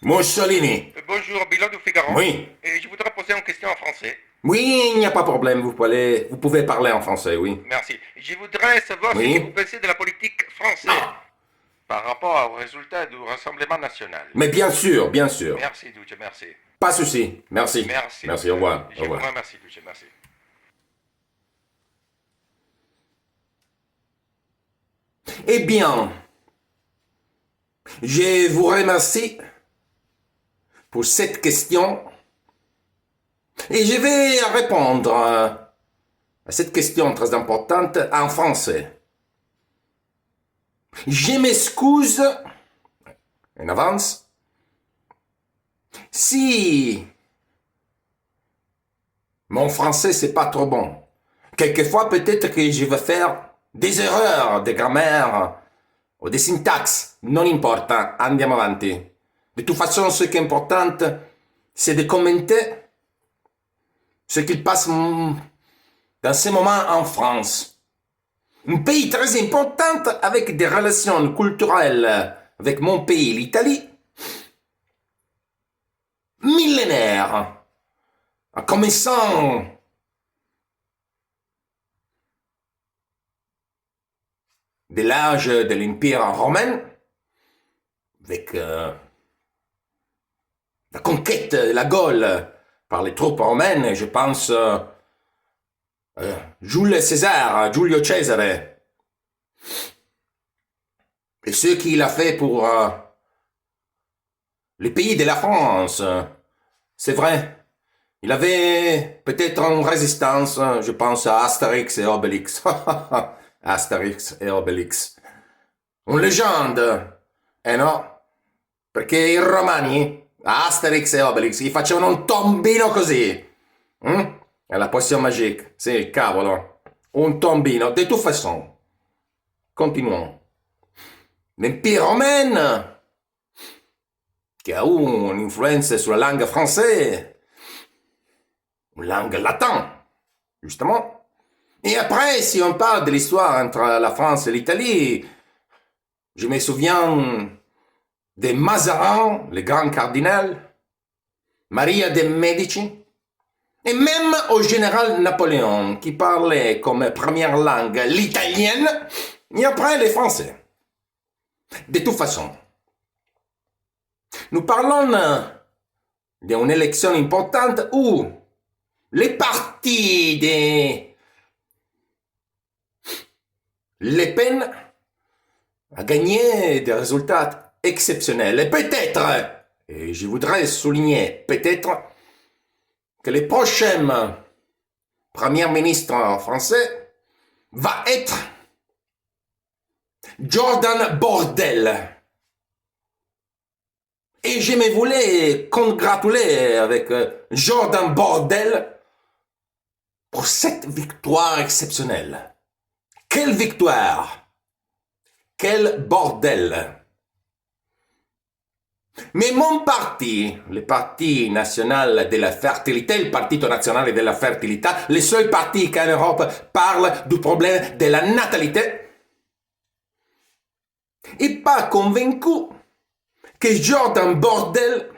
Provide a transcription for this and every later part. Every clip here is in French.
Mussolini. Bonjour, bilan du Figaro. Oui. Et je voudrais poser une question en français. Oui, il n'y a pas de problème. Vous pouvez parler en français, oui. Merci. Je voudrais savoir ce que vous Oui. pensez de la politique française Ah, par rapport au résultat du Rassemblement national. mais bien sûr, bien sûr. Merci, Duce, merci. Pas de souci. Merci. Merci, Merci, Duce. au revoir. Au Je vous revoir. remercie, Duce, merci. Eh bien, je vous remercie pour cette question et je vais répondre à cette question très importante en français. Je m'excuse en avance si mon français c'est pas trop bon. Quelquefois peut-être que je vais faire des erreurs de grammaire ou de syntaxe. Non importa, andiamo avanti. De toute façon, ce qui est important, c'est de commenter ce qu'il passe dans ce moment en France. Un pays très important avec des relations culturelles avec mon pays, l'Italie, millénaires, en commençant de l'âge de l'Empire romain, avec la conquête de la Gaule par les troupes romaines, je pense Jules César, Giulio Cesare, et ce qu'il a fait pour les pays de la France. C'est vrai, il avait peut-être une résistance, je pense à Astérix et Obélix. Astérix e Obelix. Una légende, eh no? Perché i romani, a Asterix e Obelix, gli facevano un tombino così. È la potion magique, sì, cavolo. Un tombino. De toute façon, continuons. L'Empire romain, qui a eu un'influenza sulla langue française, une langue latine, justement. Et après, si on parle de l'histoire entre la France et l'Italie, je me souviens de Mazarin, le grand cardinal, Maria de Medici, et même au général Napoléon, qui parlait comme première langue l'italienne, et après les français. De toute façon, nous parlons d'une élection importante où les partis de Le Pen a gagné des résultats exceptionnels. Et peut-être, et je voudrais souligner, peut-être que le prochain Premier ministre français va être Jordan Bordel. Et je me voulais congratuler avec Jordan Bordel pour cette victoire exceptionnelle. Quelle victoire! Quel bordel! Mais mon parti, le Parti national de la fertilité, le Partito nazionale de la fertilité, le seul parti qu'en Europe parle du problème de la natalité, n'est pas convaincu que Jordan Bordel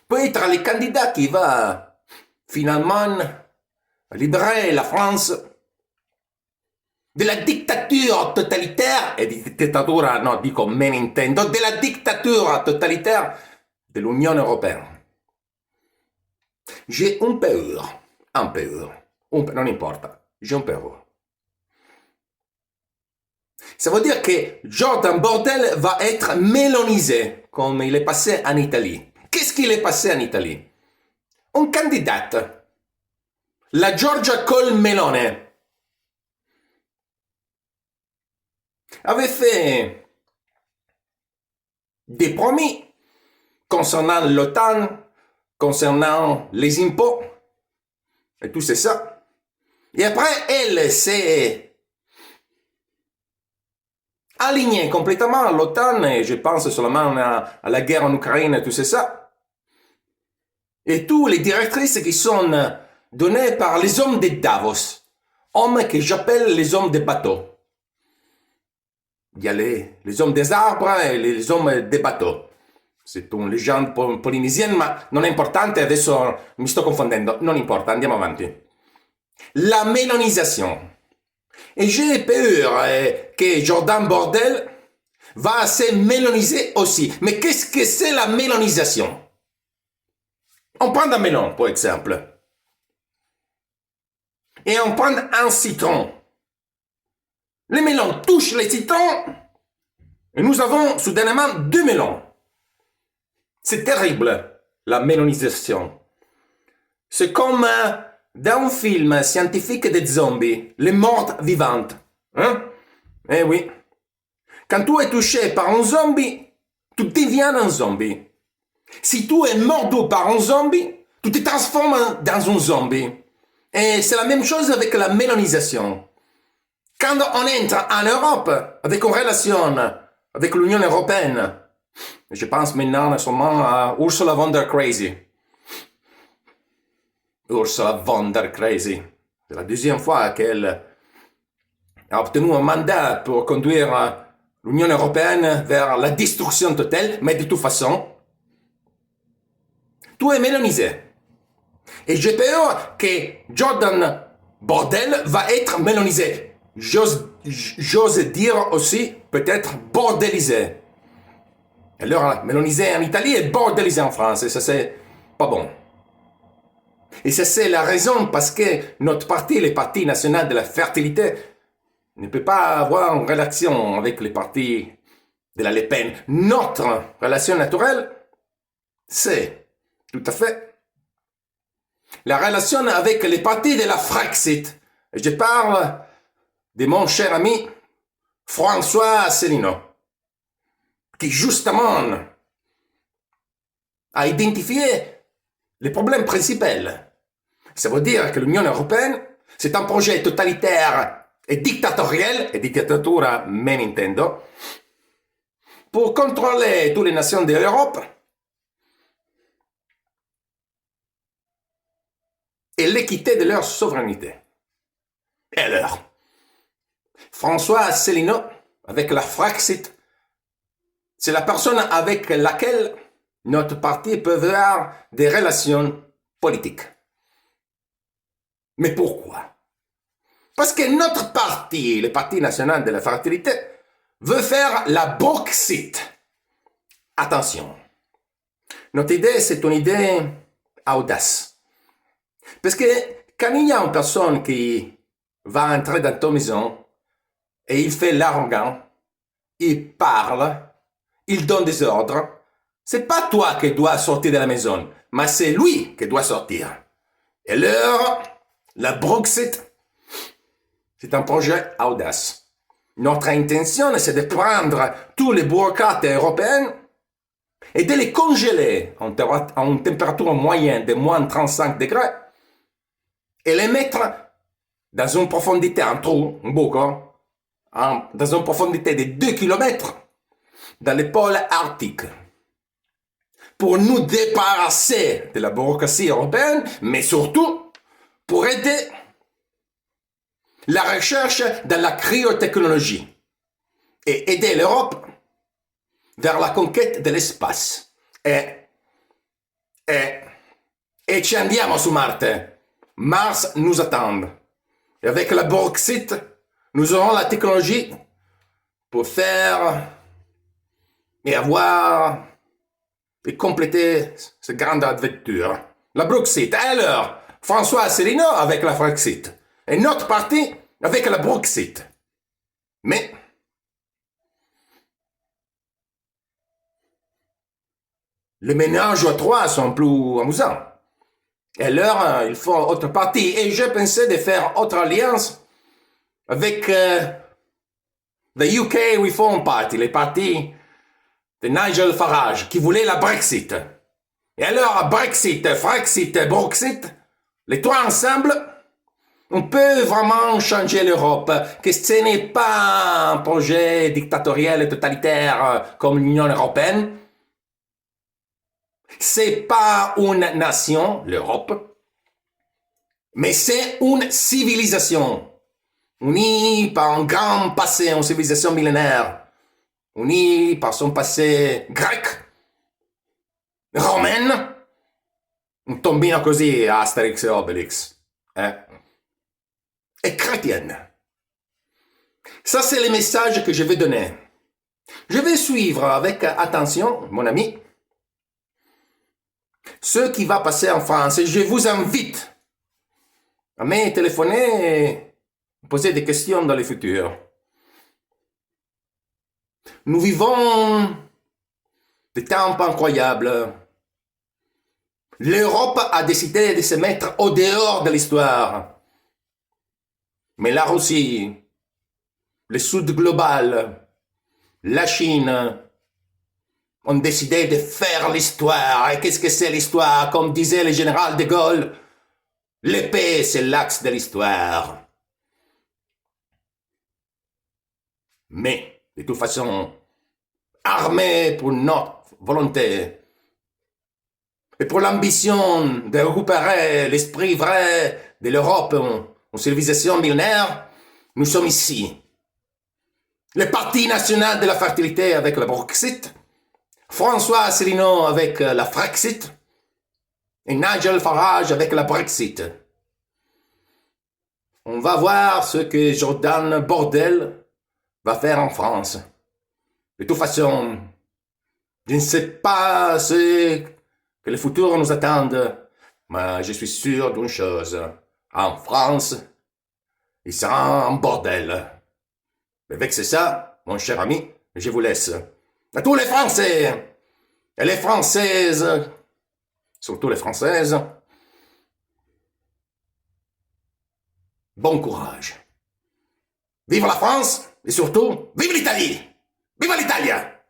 peut être le candidat qui va finalement libérer la France de la dictature totalitaire, e di dittatura no, dico me ne intendo, della dittatura totalitaire de l'Union européenne. J'ai un peur, non importa, j'ai un peur. Ça veut dire que Jordan Bordel va être mélonisé, comme il est passé en Italie. Qu'est-ce qu'il est passé en Italie? Un candidat, la Giorgia Colmelone, avait fait des promis concernant l'OTAN, concernant les impôts, et tout c'est ça. Et après, elle s'est alignée complètement à l'OTAN, et je pense seulement à la guerre en Ukraine, et tout c'est ça. Et toutes les directrices qui sont données par les hommes de Davos, hommes que j'appelle les hommes de bateau. Il y a les hommes des arbres et les hommes des bateaux. C'est une légende polinesienne, ma non è importante, adesso mi sto confondendo, non importa, andiamo avanti. La mélanisation. Et j'ai peur que Jordan Bordel va se mélaniser aussi. Mais qu'est-ce que c'est la mélanisation? On prend un melon, par exemple. Et on prend un citron. Les melons touchent les citrons et nous avons soudainement deux melons. C'est terrible, la mélanisation. C'est comme dans un film scientifique des zombies, les morts vivantes. Hein? Eh oui. Quand tu es touché par un zombie, tu deviens un zombie. Si tu es mordu par un zombie, tu te transformes dans un zombie. Et c'est la même chose avec la mélanisation. Quand on entre en Europe avec une relation avec l'Union européenne, je pense maintenant seulement à Ursula von der Crazy. Ursula von der Crazy. C'est la deuxième fois qu'elle a obtenu un mandat pour conduire l'Union européenne vers la destruction totale, mais de toute façon, tout est mélanisé. Et j'ai peur que Jordan Bordel va être mélanisé. J'ose dire aussi peut-être bordelisé. Alors, mélanisé en Italie et bordelisé en France, et ça c'est pas bon. Et ça c'est la raison parce que notre parti, le Parti national de la fertilité, ne peut pas avoir une relation avec les partis de la Le Pen. Notre relation naturelle, c'est tout à fait la relation avec les partis de la Frexit. Je parle de mon cher ami François Asselineau, qui justement a identifié les problèmes principaux. Ça veut dire que l'Union européenne, c'est un projet totalitaire et dictatorial, et dittatura me intendo, pour contrôler toutes les nations de l'Europe et l'équité de leur souveraineté. Et alors, François Asselineau, avec la Frexit, c'est la personne avec laquelle notre parti peut avoir des relations politiques. Mais pourquoi? Parce que notre parti, le Parti national de la fertilité, veut faire la Brexit. Attention. Notre idée, c'est une idée audace. Parce que quand il y a une personne qui va entrer dans ta maison et il fait l'arrogant, il parle, il donne des ordres, c'est pas toi qui dois sortir de la maison, mais c'est lui qui doit sortir. Et alors, la Brexit, c'est un projet audace. Notre intention, c'est de prendre tous les bureaucrates européens et de les congeler en température moyenne de moins 35 degrés et les mettre dans une profondité, un trou, un boucan, dans une profondité de 2 km dans les pôles arctiques pour nous débarrasser de la bureaucratie européenne, mais surtout pour aider la recherche dans la cryotechnologie et aider l'Europe vers la conquête de l'espace. Et ci andiamo su Marte. Mars nous attend. Et avec la Brexit, nous aurons la technologie pour faire et avoir et compléter cette grande aventure. La Brexit. Alors, François Asselineau avec la Frexit. Et notre parti avec la Brexit. Mais les ménages à trois sont plus amusants. Et alors, il faut autre parti. Et j'ai pensé de faire autre alliance avec the UK Reform Party, les partis de Nigel Farage, qui voulait la Brexit. Et alors, Brexit, Frexit, Brexit, les trois ensemble, on peut vraiment changer l'Europe, que ce n'est pas un projet dictatorial et totalitaire comme l'Union européenne. C'est pas une nation, l'Europe, mais c'est une civilisation, unie par un grand passé, une civilisation millénaire, unie par son passé grec, romaine, un tombino così Asterix e Obelix, et chrétienne. Ça, c'est le message que je vais donner. Je vais suivre avec attention, mon ami, ce qui va passer en France. Et je vous invite à me téléphoner et poser des questions dans le futur. Nous vivons des temps incroyables. L'Europe a décidé de se mettre au dehors de l'histoire. Mais la Russie, le Sud global, la Chine ont décidé de faire l'histoire. Et qu'est-ce que c'est l'histoire? Comme disait le général de Gaulle, l'épée, c'est l'axe de l'histoire. Mais, de toute façon, armés pour notre volonté et pour l'ambition de récupérer l'esprit vrai de l'Europe en civilisation millénaire, nous sommes ici. Le Parti national de la fertilité avec le Brexit, François Asselineau avec la Frexit et Nigel Farage avec la Brexit. On va voir ce que Jordan Bordel va faire en France. De toute façon, je ne sais pas ce que le futur nous attend, mais je suis sûr d'une chose. En France, il sera un bordel. Avec ça, mon cher ami, je vous laisse. À tous les Français et les Françaises, surtout les Françaises, bon courage. Vive la France et surtout, vive l'Italie! Viva l'Italia!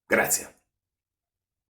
Grazie.